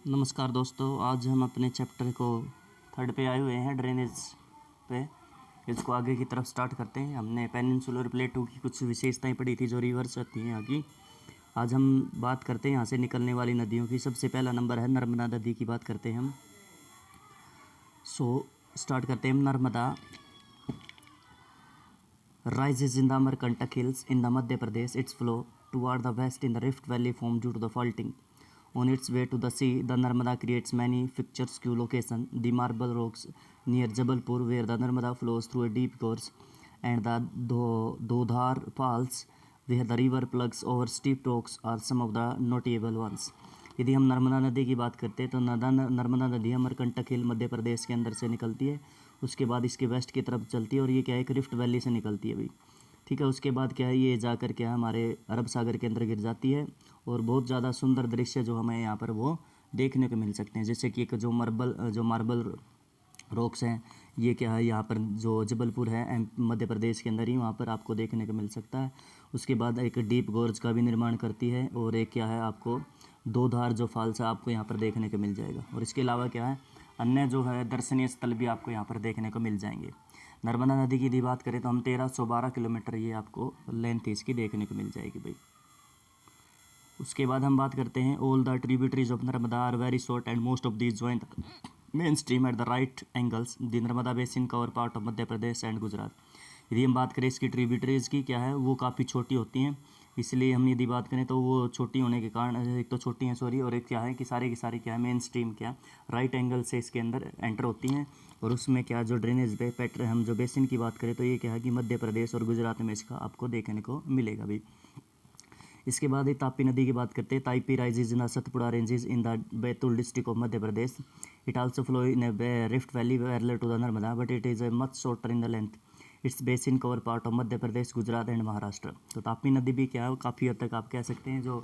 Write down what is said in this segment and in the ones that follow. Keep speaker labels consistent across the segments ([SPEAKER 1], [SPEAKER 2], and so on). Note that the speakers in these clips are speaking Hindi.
[SPEAKER 1] नमस्कार दोस्तों, आज हम अपने चैप्टर को थर्ड पे आए हुए हैं, ड्रेनेज पे। इसको आगे की तरफ स्टार्ट करते हैं। हमने पेनिनसुलर प्लेटू की कुछ विशेषताएं पढ़ी थी जो रिवर्स होती हैं यहाँ की। आज हम बात करते हैं यहाँ से निकलने वाली नदियों की। सबसे पहला नंबर है नर्मदा नदी की बात करते हैं हम। स्टार्ट करते हैं। Narmada rises in the Amarkantak Hills in the Madhya Pradesh. Its flow toward the west in the Rift Valley formed due to the faulting. On its way to the sea, the Narmada creates many picturesque locations. The Marble Rocks near Jabalpur, where the Narmada flows through a deep gorge, and the Dodhar Falls, where the river plugs over steep rocks, are some of the notable ones. यदि हम नर्मदा नदी की बात करते हैं तो नर्मदा नदी अमरकंटक हिल मध्य प्रदेश के अंदर से निकलती है। उसके बाद इसके वेस्ट की तरफ चलती है और ये क्या है, एक रिफ्ट वैली से निकलती है भाई। ठीक है, उसके बाद क्या है, ये जाकर क्या है हमारे अरब सागर के अंदर गिर जाती है और बहुत ज़्यादा सुंदर दृश्य जो हमें यहाँ पर वो देखने को मिल सकते हैं। जैसे कि एक जो मार्बल रॉक्स हैं, ये क्या है यहाँ पर जो जबलपुर है मध्य प्रदेश के अंदर ही, वहाँ पर आपको देखने को मिल सकता है। उसके बाद एक डीप गोर्ज का भी निर्माण करती है और एक क्या है, आपको दो धार जो फॉल्स है आपको यहाँ पर देखने को मिल जाएगा। और इसके अलावा क्या है, अन्य जो है दर्शनीय स्थल भी आपको यहाँ पर देखने को मिल जाएंगे। नर्मदा नदी की यदि बात करें तो हम 1312 किलोमीटर ये आपको लेंथ इसकी देखने को मिल जाएगी भाई। उसके बाद हम बात करते हैं all the tributaries of Narmada are very short and most of these join main stream at the right angles. The Narmada basin cover part of Madhya Pradesh and Gujarat. यदि हम बात करें इसकी ट्रिब्यूटरीज की, क्या है वो काफ़ी छोटी होती हैं, इसलिए हम यदि बात करें तो वो छोटी होने के कारण, एक तो छोटी हैं सॉरी, और एक क्या है कि सारे की सारी क्या है मेन स्ट्रीम क्या राइट एंगल से इसके अंदर एंटर होती हैं। और उसमें क्या जो ड्रेनेज पैटर्न, हम जो बेसिन की बात करें तो ये क्या है कि मध्य प्रदेश और गुजरात में इसका आपको देखने को मिलेगा भी। इसके बाद ये तापी नदी की बात करते हैं। Tapi rises in the Satpura ranges in the Betul district of Madhya Pradesh. It also flow in a rift valley parallel to the Narmada but it is a much shorter in the length. Its basin cover part of Madhya Pradesh, Gujarat and Maharashtra. तो तापी नदी भी क्या है, काफ़ी हद तक आप कह सकते हैं जो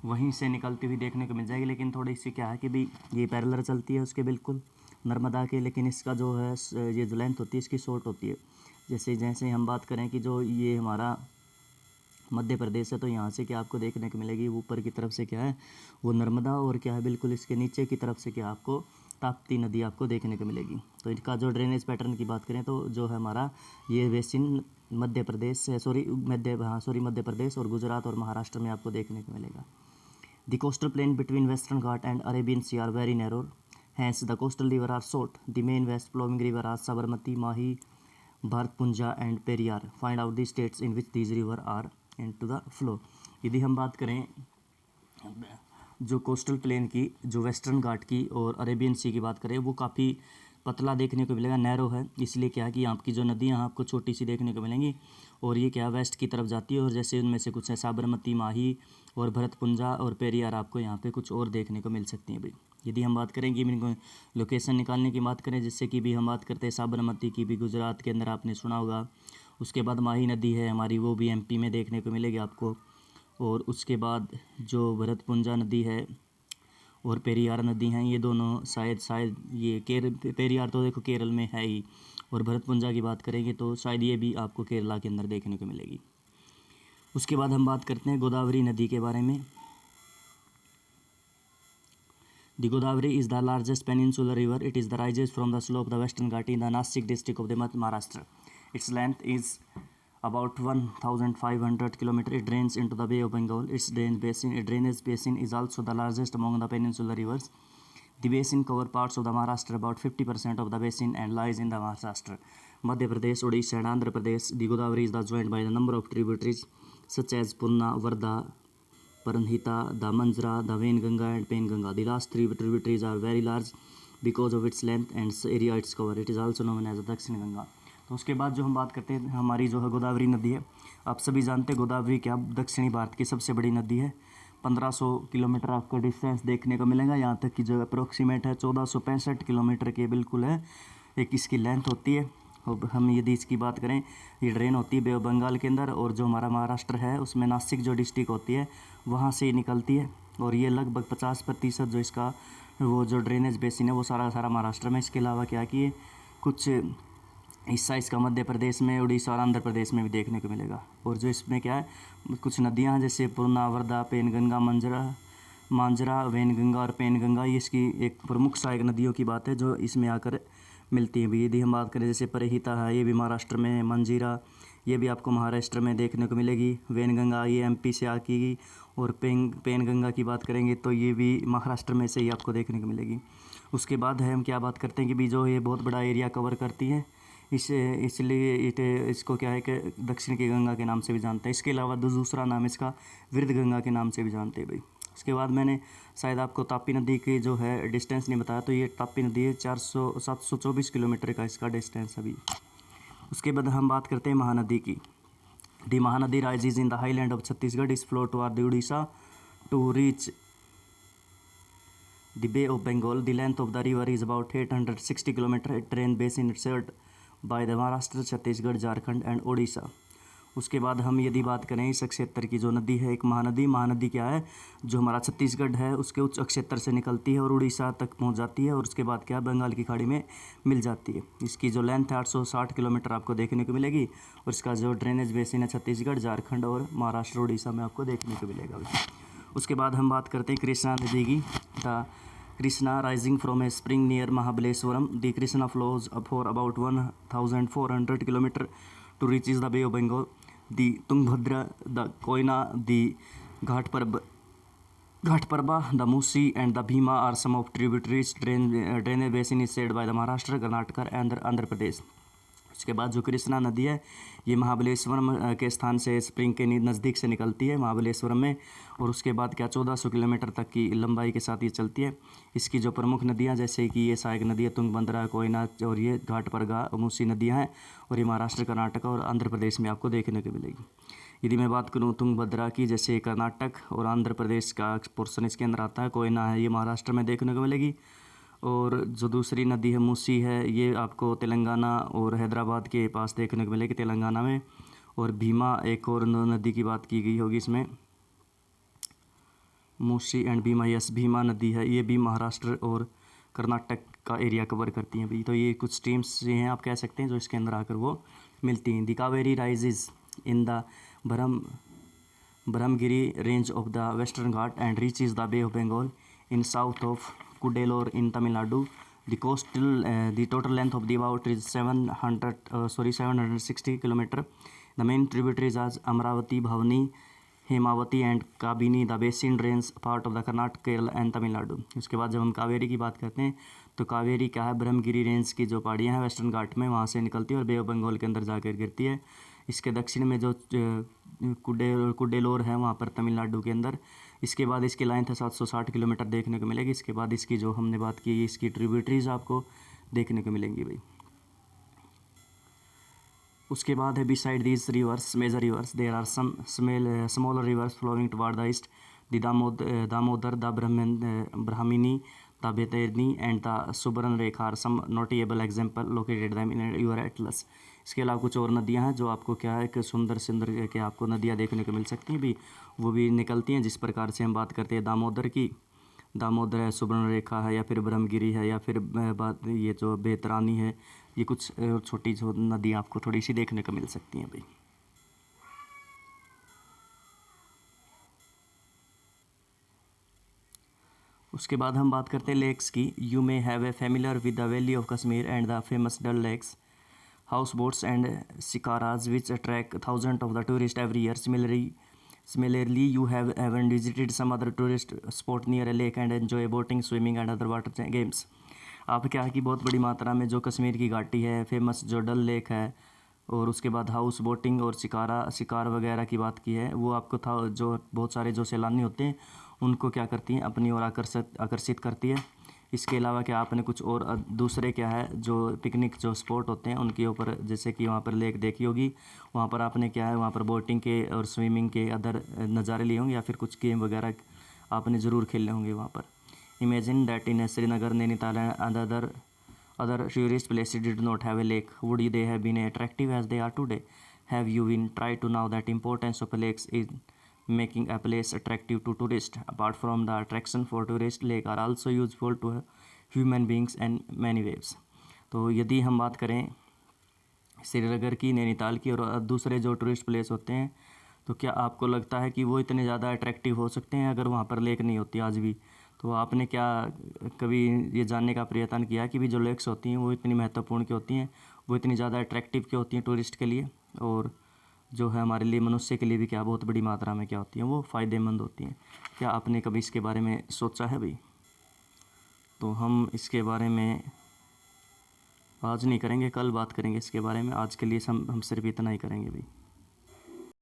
[SPEAKER 1] वहीं से निकलती हुई देखने को मिल जाएगी, लेकिन थोड़ी सी क्या है कि भी ये पैरेलल चलती है उसके बिल्कुल नर्मदा के, लेकिन इसका जो है ये जो लेंथ होती है इसकी शॉर्ट होती है। जैसे जैसे हम बात करें कि जो ये हमारा मध्य प्रदेश है तो यहाँ से क्या आपको देखने को मिलेगी, ऊपर की तरफ से क्या है वो नर्मदा, और क्या है बिल्कुल इसके नीचे की तरफ से क्या आपको ताप्ती नदी आपको देखने को मिलेगी। तो इनका जो ड्रेनेज पैटर्न की बात करें तो जो है हमारा ये बेसिन मध्य प्रदेश मध्य प्रदेश और गुजरात और महाराष्ट्र में आपको देखने को मिलेगा। The coastal plain between western Ghat and Arabian sea are very narrow, hence the coastal river are short. The main west flowing river are Sabarmati, Mahi, Bharathapuzha and Periyar. Find out the states in which these river are into the flow. यदि हम बात करें जो कोस्टल प्लेन की, जो वेस्टर्न घाट की और अरेबियन सी की बात करें, वो काफ़ी पतला देखने को मिलेगा, नैरो है, इसलिए क्या है कि आपकी जो नदियाँ आपको छोटी सी देखने को मिलेंगी और ये क्या वेस्ट की तरफ जाती है। और जैसे उनमें से कुछ है साबरमती, माही और भरतपुंजा और पेरियार, आपको यहाँ पे कुछ और देखने को मिल सकती हैं भाई। यदि हम बात करें कि इनको लोकेशन निकालने की बात करें, जिससे कि भी हम बात करते हैं साबरमती की भी गुजरात के अंदर आपने सुना होगा। उसके बाद माही नदी है हमारी, वो भी एमपी में देखने को मिलेगी आपको। और उसके बाद जो भरतपुंजा नदी है और पेरियार नदी हैं, ये दोनों शायद ये पेरियार तो देखो केरल में है ही, और भरतपुंजा की बात करेंगे तो शायद ये भी आपको केरला के अंदर देखने को मिलेगी। उसके बाद हम बात करते हैं गोदावरी नदी के बारे में। The Godavari is the largest peninsular river. It is the rises from the slope of the Western Ghats in the Nasik district of the Maharashtra. Its length is about 1,500 km. It drains into the Bay of Bengal. Its drainage basin is also the largest among the peninsular rivers. The basin covers parts of the Maharashtra, about 50% of the basin, and lies in the Maharashtra, Madhya Pradesh, Odisha, and Andhra Pradesh. The Godavari is joined by a number of tributaries such as Purna, Varda, Paranhita, the Manjra, the Vainganga and Penganga. The last three tributaries are very large because of its length and area it's cover. It is also known as the दक्षिण गंगा। तो उसके बाद जो हम बात करते हैं हमारी जो है गोदावरी नदी है, आप सभी जानते हैं गोदावरी क्या दक्षिणी भारत की सबसे बड़ी नदी है। 1500 किलोमीटर आपको डिस्टेंस देखने को मिलेगा, यहाँ तक की जो अप्रोक्सीमेट है 1465 किलोमीटर के बिल्कुल है एक इसकी लेंथ होती है। और हम यदि इसकी बात करें, ये ड्रेन होती है बे ऑफ बंगाल के अंदर, और जो हमारा महाराष्ट्र है उसमें नासिक जो डिस्ट्रिक्ट होती है वहाँ से निकलती है। और ये लगभग 50% जो इसका वो जो ड्रेनेज बेसिन है वो सारा महाराष्ट्र में। इसके अलावा क्या कि कुछ हिस्सा इसका मध्य प्रदेश में, उड़ीसा और आंध्र प्रदेश में भी देखने को मिलेगा। और जो इसमें क्या है कुछ नदियाँ जैसे पूर्णा, वर्धा, पेनगंगा, मंजरा, मांजरा, वैनगंगा और पेनगंगा, ये इसकी एक प्रमुख सहायक नदियों की बात है जो इसमें आकर मिलती हैं भी। यदि हम बात करें जैसे परिहिता है, ये भी महाराष्ट्र में है। मंजीरा, ये भी आपको महाराष्ट्र में देखने को मिलेगी। वैनगंगा ये एमपी से आकी। और पेनगंगा की बात करेंगे तो ये भी महाराष्ट्र में से ही आपको देखने को मिलेगी। उसके बाद है हम क्या बात करते हैं कि भी जो ये बहुत बड़ा एरिया कवर करती है, इसलिए इसको क्या है कि दक्षिण की गंगा के नाम से भी जानते हैं। इसके अलावा दूसरा नाम इसका विरध गंगा के नाम से भी जानते हैं भाई। उसके बाद मैंने शायद आपको तापी नदी की जो है डिस्टेंस नहीं बताया, तो ये तापी नदी है 724 किलोमीटर का इसका डिस्टेंस अभी। उसके बाद हम बात करते हैं महानदी की। The Mahanadi rises in the highland of Chhattisgarh, its flow toward the Orissa to reach the Bay of Bengal. The length of the river is about 860 km. It drain basin is served by the Maharashtra, Chhattisgarh, Jharkhand and Orissa. उसके बाद हम यदि बात करें इस क्षेत्र की जो नदी है, एक महानदी क्या है जो हमारा छत्तीसगढ़ है उसके उच्च क्षेत्र से निकलती है और उड़ीसा तक पहुंच जाती है और उसके बाद क्या बंगाल की खाड़ी में मिल जाती है। इसकी जो लेंथ है 860 किलोमीटर आपको देखने को मिलेगी और इसका जो ड्रेनेज बेसिन है छत्तीसगढ़, झारखंड और महाराष्ट्र, उड़ीसा में आपको देखने को मिलेगा। उसके बाद हम बात करते हैं कृष्णा नदी की। The Krishna rising from a spring near Mahabaleshwaram, the Krishna flows for about 1400 kilometre to reaches the bay of Bengal. The Tungabhadra, the Koyna, the Ghataprabha, the Musi and the Bhima are some of tributaries. Drainage basin is said by the Maharashtra, Karnataka and Andhra Pradesh. उसके बाद जो कृष्णा नदी है ये महाबलेश्वरम के स्थान से स्प्रिंग के नज़दीक से निकलती है महाबलेश्वरम में और उसके बाद क्या 1400 किलोमीटर तक की लंबाई के साथ ये चलती है। इसकी जो प्रमुख नदियाँ जैसे कि ये सहायक नदी है तुंगभद्रा, कोयना और ये घाटप्रभा, मूसी नदियाँ हैं और ये महाराष्ट्र, कर्नाटक और आंध्र प्रदेश में आपको देखने को मिलेगी। यदि मैं बात करूँ तुंगभद्रा की, जैसे कर्नाटक और आंध्र प्रदेश का पोर्शन इसके अंदर आता है, कोयना है ये महाराष्ट्र में देखने को मिलेगी और जो दूसरी नदी है मूसी है ये आपको तेलंगाना और हैदराबाद के पास देखने को मिलेगी तेलंगाना में। और भीमा एक और नदी की बात की गई होगी इसमें, मूसी एंड भीमा, यस भीमा नदी है ये भी महाराष्ट्र और कर्नाटक का एरिया कवर करती हैं भाई। तो ये कुछ स्ट्रीम्स ये हैं आप कह सकते हैं जो इसके अंदर आकर वो मिलती हैं। The Kaveri rises in the Brahmagiri range of the Western Ghat and reaches the bay of Bengal in south of Cuddalore in Tamil Nadu. The total length of the about is 760 kilometer. The main tributaries are Amravati, Bhavani, Hemavati and Kabini. The basin drains part of the Karnataka, Kerala and Tamil Nadu. उसके बाद जब हम कावेरी की बात करते हैं तो कावेरी क्या है ब्रह्मगिरी रेंज की जो पहाड़ियाँ हैं वेस्टर्न घाट में वहाँ से निकलती है और बे ऑफ बंगाल के अंदर जाकर गिरती है। इसके दक्षिण में जो कुडेलोर है वहाँ पर तमिलनाडु के अंदर। इसके बाद इसकी लेंथ है 760 किलोमीटर देखने को मिलेगी। इसके बाद इसकी जो हमने बात की इसकी ट्रिब्यूटरीज आपको देखने को मिलेंगी भाई। उसके बाद है beside these rivers major rivers there are some smaller rivers flowing toward the east, the Damodar, the Brahmani, the Baitarani and the Subarnarekha are some notable example located them in your atlas. इसके अलावा कुछ और नदियां हैं जो आपको क्या है कि सुंदर के आपको नदियां देखने को मिल सकती हैं भी, वो भी निकलती हैं। जिस प्रकार से हम बात करते हैं दामोदर की, दामोदर है, सुबर्ण रेखा है या फिर ब्रह्मगिरी है या फिर बात ये जो बैतरानी है, ये कुछ छोटी जो नदियाँ आपको थोड़ी सी देखने को मिल सकती हैं भाई। उसके बाद हम बात करते हैं लेक्स की। You may have a familiar with the valley of Kashmir and the famous Dal lakes, house boats and shikaras which attract thousand of the tourist every year. Similarly, you haven't visited some other tourist spot near a lake and enjoy boating, swimming and other water games. आप क्या है कि बहुत बड़ी मात्रा में जो कश्मीर की घाटी है, फेमस जो डल लेक है और उसके बाद हाउस बोटिंग और शिकार वगैरह की बात की है, वो आपको था जो बहुत सारे जो सैलानी होते हैं उनको क्या करती हैं अपनी ओर आकर्षित करती है। इसके अलावा क्या आपने कुछ और दूसरे क्या है जो पिकनिक जो स्पॉट होते हैं उनके ऊपर, जैसे कि वहाँ पर लेक देखी होगी, वहाँ पर आपने क्या है वहाँ पर बोटिंग के और स्विमिंग के अदर नज़ारे लिए होंगे या फिर कुछ गेम वगैरह आपने ज़रूर खेले होंगे वहाँ पर। Imagine that in Srinagar, Nainital and other tourist places did not have a lake, would they have been attractive as they are today? Have you been try to now that importance of lakes is making a place attractive to tourists? Apart from the attraction for tourists, lake are also useful to human beings and many ways. तो यदि हम बात करें श्रीनगर की, नैनीताल की और दूसरे जो टूरिस्ट प्लेस होते हैं तो क्या आपको लगता है कि वो इतने ज़्यादा अट्रैक्टिव हो सकते हैं अगर वहाँ पर लेक नहीं होती आज भी? तो आपने क्या कभी ये जानने का प्रयत्न किया कि भी जो लेक्स होती हैं वो इतनी महत्वपूर्ण क्यों होती हैं, वो इतनी ज़्यादा अट्रैक्टिव क्यों होती हैं टूरिस्ट के लिए, और जो है हमारे लिए मनुष्य के लिए भी क्या बहुत बड़ी मात्रा में क्या होती हैं वो फ़ायदेमंद होती हैं? क्या आपने कभी इसके बारे में सोचा है भाई? तो हम इसके बारे में आज नहीं करेंगे, कल बात करेंगे इसके बारे में। आज के लिए हम सिर्फ इतना ही करेंगे भाई।